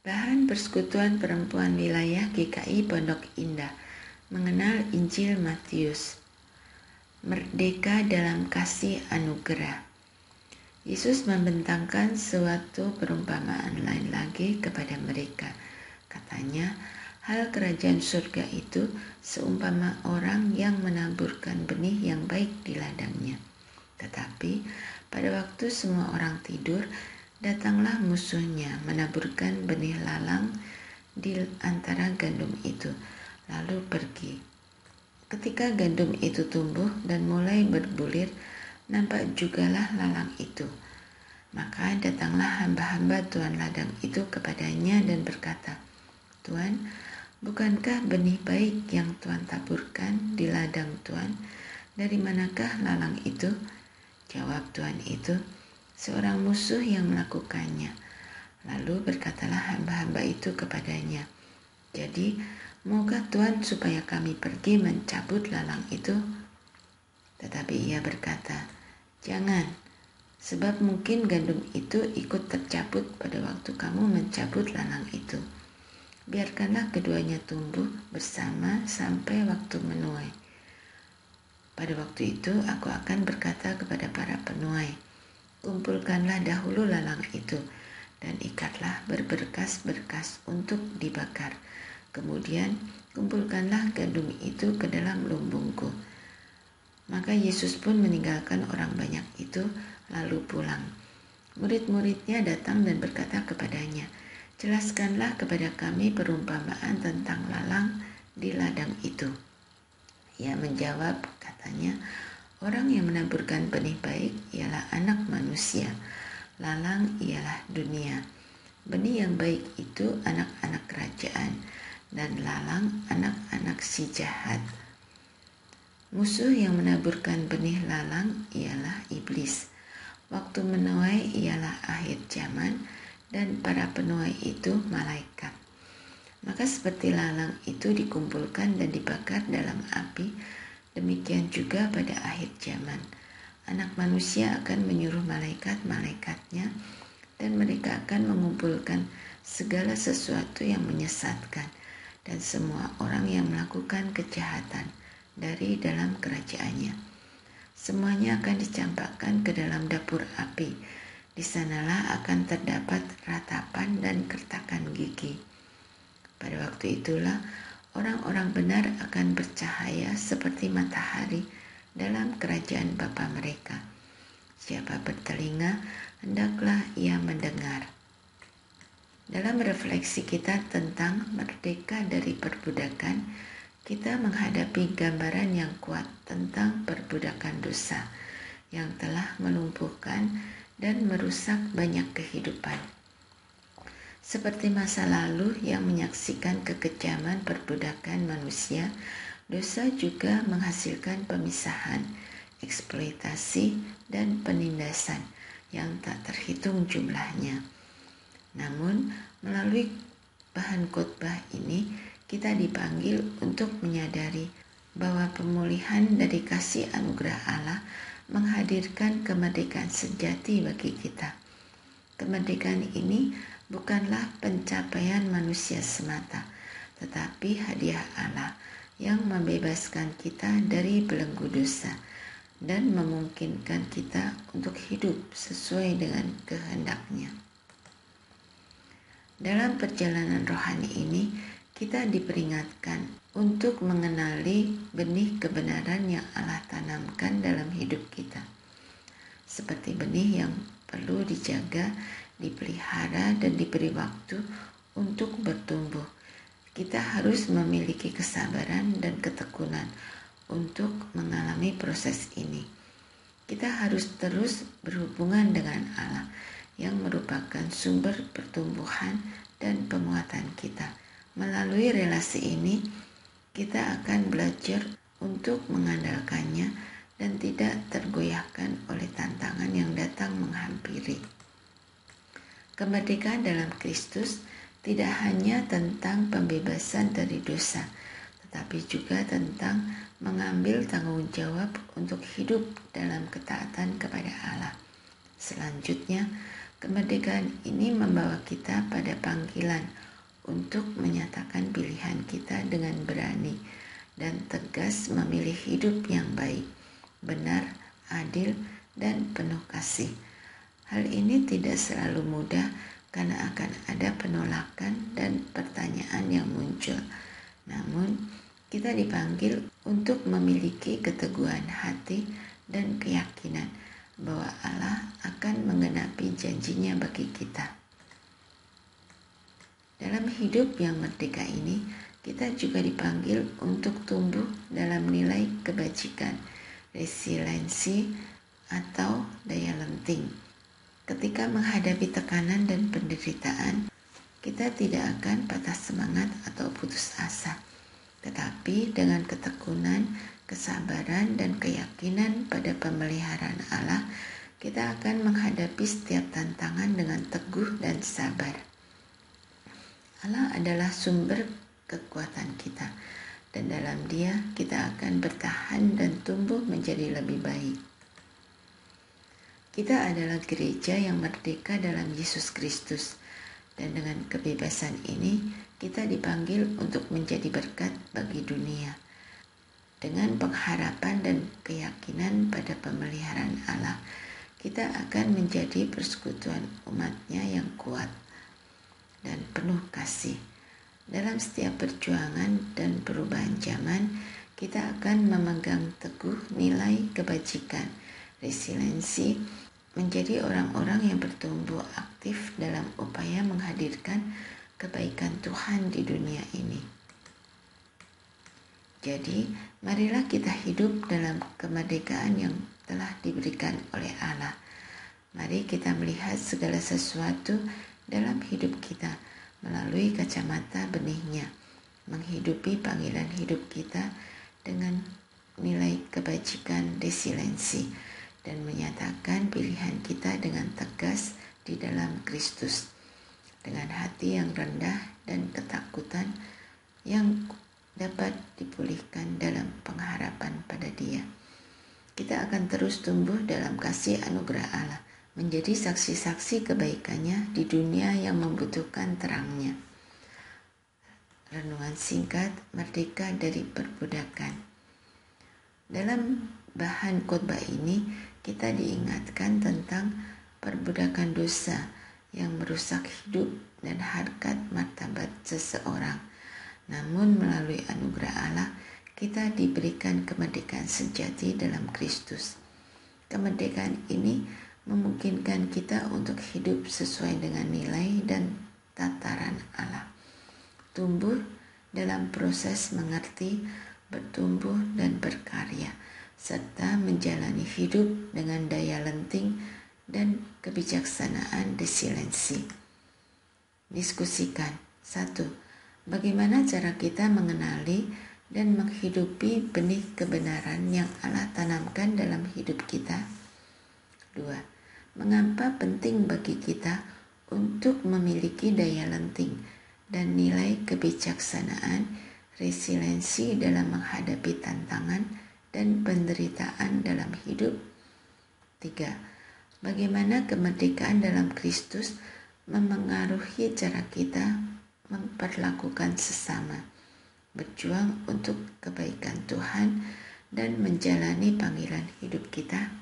Bahan Persekutuan Perempuan Wilayah GKI Pondok Indah mengenal Injil Matius. Merdeka dalam kasih anugerah. Yesus membentangkan suatu perumpamaan lain lagi kepada mereka. Katanya, hal kerajaan surga itu seumpama orang yang menaburkan benih yang baik di ladangnya. Tetapi pada waktu semua orang tidur, datanglah musuhnya menaburkan benih lalang di antara gandum itu, lalu pergi. Ketika gandum itu tumbuh dan mulai berbulir, nampak jugalah lalang itu. Maka datanglah hamba-hamba tuan ladang itu kepadanya dan berkata, "Tuan, bukankah benih baik yang Tuan taburkan di ladang Tuan? Dari manakah lalang itu?" Jawab tuan itu, "Seorang musuh yang melakukannya." Lalu berkatalah hamba-hamba itu kepadanya, "Jadi, maukah Tuan supaya kami pergi mencabut lalang itu?" Tetapi ia berkata, "Jangan, sebab mungkin gandum itu ikut tercabut pada waktu kamu mencabut lalang itu. Biarkanlah keduanya tumbuh bersama sampai waktu menuai. Pada waktu itu aku akan berkata kepada para penuai, kumpulkanlah dahulu lalang itu dan ikatlah berberkas-berkas untuk dibakar. Kemudian kumpulkanlah gandum itu ke dalam lumbungku." Maka Yesus pun meninggalkan orang banyak itu lalu pulang. Murid-muridnya datang dan berkata kepadanya, "Jelaskanlah kepada kami perumpamaan tentang lalang di ladang itu." Ia menjawab, katanya, "Orang yang menaburkan benih baik ialah anak manusia. Lalang ialah dunia. Benih yang baik itu anak-anak kerajaan, dan lalang anak-anak si jahat. Musuh yang menaburkan benih lalang ialah iblis. Waktu menuai ialah akhir zaman, dan para penuai itu malaikat. Maka seperti lalang itu dikumpulkan dan dibakar dalam api, demikian juga pada akhir zaman. Anak manusia akan menyuruh malaikat-malaikatnya, dan mereka akan mengumpulkan segala sesuatu yang menyesatkan dan semua orang yang melakukan kejahatan dari dalam kerajaannya. Semuanya akan dicampakkan ke dalam dapur api. Di sanalah akan terdapat ratapan dan kertakan gigi. Pada waktu itulah orang-orang benar akan bercahaya seperti matahari dalam kerajaan Bapa mereka. Siapa bertelinga, hendaklah ia mendengar. Dalam refleksi kita tentang merdeka dari perbudakan, kita menghadapi gambaran yang kuat tentang perbudakan dosa yang telah melumpuhkan dan merusak banyak kehidupan. Seperti masa lalu yang menyaksikan kekejaman perbudakan manusia, dosa juga menghasilkan pemisahan, eksploitasi, dan penindasan yang tak terhitung jumlahnya. Namun, melalui bahan khotbah ini, kita dipanggil untuk menyadari bahwa pemulihan dari kasih anugerah Allah menghadirkan kemerdekaan sejati bagi kita. Kemerdekaan ini bukanlah pencapaian manusia semata, tetapi hadiah Allah yang membebaskan kita dari belenggu dosa dan memungkinkan kita untuk hidup sesuai dengan kehendak-Nya. Dalam perjalanan rohani ini, kita diperingatkan untuk mengenali benih kebenaran yang Allah tanamkan dalam hidup kita. Seperti benih yang perlu dijaga, dipelihara, dan diberi waktu untuk bertumbuh. Kita harus memiliki kesabaran dan ketekunan untuk mengalami proses ini. Kita harus terus berhubungan dengan Allah yang merupakan sumber pertumbuhan dan penguatan kita. Melalui relasi ini, kita akan belajar untuk mengandalkannya dan tidak tergoyahkan oleh tantangan yang datang menghampiri. Kemerdekaan dalam Kristus tidak hanya tentang pembebasan dari dosa, tetapi juga tentang mengambil tanggung jawab untuk hidup dalam ketaatan kepada Allah. Selanjutnya, Kemerdekaan ini membawa kita pada panggilan untuk menyatakan pilihan kita dengan berani dan tegas memilih hidup yang baik, benar, adil, dan penuh kasih. Hal ini tidak selalu mudah karena akan ada penolakan dan pertanyaan yang muncul. Namun, kita dipanggil untuk memiliki keteguhan hati dan keyakinan bahwa Allah akan menggenapi janjinya bagi kita. Dalam hidup yang merdeka ini, kita juga dipanggil untuk tumbuh dalam nilai kebajikan, resiliensi, atau daya lenting. Ketika menghadapi tekanan dan penderitaan, kita tidak akan patah semangat atau putus asa. Tetapi dengan ketekunan, kesabaran, dan keyakinan pada pemeliharaan Allah, kita akan menghadapi setiap tantangan dengan teguh dan sabar. Allah adalah sumber kekuatan kita, dan dalam Dia kita akan bertahan dan tumbuh menjadi lebih baik. Kita adalah gereja yang merdeka dalam Yesus Kristus, dan dengan kebebasan ini kita dipanggil untuk menjadi berkat bagi dunia. Dengan pengharapan dan keyakinan pada pemeliharaan Allah, kita akan menjadi persekutuan umat-Nya yang kuat dan penuh kasih. Dalam setiap perjuangan dan perubahan zaman, kita akan memegang teguh nilai kebajikan, resiliensi, menjadi orang-orang yang bertumbuh aktif dalam upaya menghadirkan kebaikan Tuhan di dunia ini. Jadi, marilah kita hidup dalam kemerdekaan yang telah diberikan oleh Allah. Mari kita melihat segala sesuatu dalam hidup kita melalui kacamata benihnya, menghidupi panggilan hidup kita dengan nilai kebajikan, resiliensi, dan menyatakan pilihan kita dengan tegas di dalam Kristus, dengan hati yang rendah dan ketakutan yang dapat dipulihkan dalam pengharapan pada Dia. Kita akan terus tumbuh dalam kasih anugerah Allah, menjadi saksi-saksi kebaikannya di dunia yang membutuhkan terangnya. Renungan singkat, merdeka dari perbudakan. Dalam bahan khotbah ini, kita diingatkan tentang perbudakan dosa yang merusak hidup dan harkat martabat seseorang. Namun melalui anugerah Allah, kita diberikan kemerdekaan sejati dalam Kristus. Kemerdekaan ini memungkinkan kita untuk hidup sesuai dengan nilai dan tataran Allah. Tumbuh dalam proses mengerti, bertumbuh dan berkarya, serta menjalani hidup dengan daya lenting dan kebijaksanaan resiliensi. Diskusikan. 1. Bagaimana cara kita mengenali dan menghidupi benih kebenaran yang Allah tanamkan dalam hidup kita? 2. Mengapa penting bagi kita untuk memiliki daya lenting dan nilai kebijaksanaan, resiliensi dalam menghadapi tantangan dan penderitaan dalam hidup? 3. Bagaimana kemerdekaan dalam Kristus memengaruhi cara kita memperlakukan sesama, berjuang untuk kebaikan Tuhan, dan menjalani panggilan hidup kita?